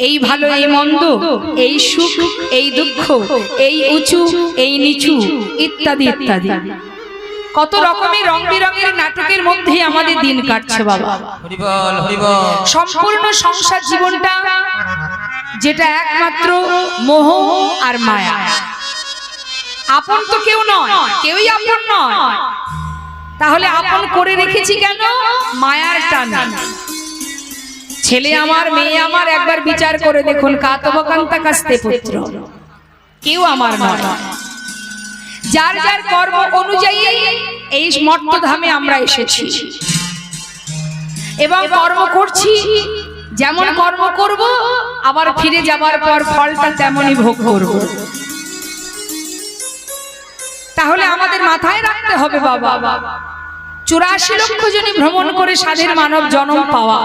এই ভালো এই মন্দ, এই সুখ এই দুঃখ, এই উঁচু এই নিচু ইত্যাদি ইত্যাদি কত রকমের রং বেরঙের নাটকের মধ্যে আমাদের দিন কাটছে বাবা। হরি বল হরি বল। সম্পূর্ণ সংসার জীবনটা যেটা একমাত্র মোহ আর মায়া। আপন তো কেউ নয়, কেউই আপন নয়। তাহলে আপন করে রেখেছি কেন? মায়ার টানে। ছেলে আমার মেয়ে আমার, একবার বিচার করে দেখুন, কাতবকান্তা কাস্তে পুত্র, কেউ আমার নয়। যার যার কর্ম অনুযায়ী এই মর্তধামে আমরা এসেছি এবং কর্ম করছি। যেমন কর্ম করব, আবার ফিরে যাবার পর ফলটা তেমনই ভোগ করব। তাহলে আমাদের মাথায় রাখতে হবে বাবা, 84 লক্ষ জনই ভ্রমণ করে সাধের মানব জন্ম পাওয়া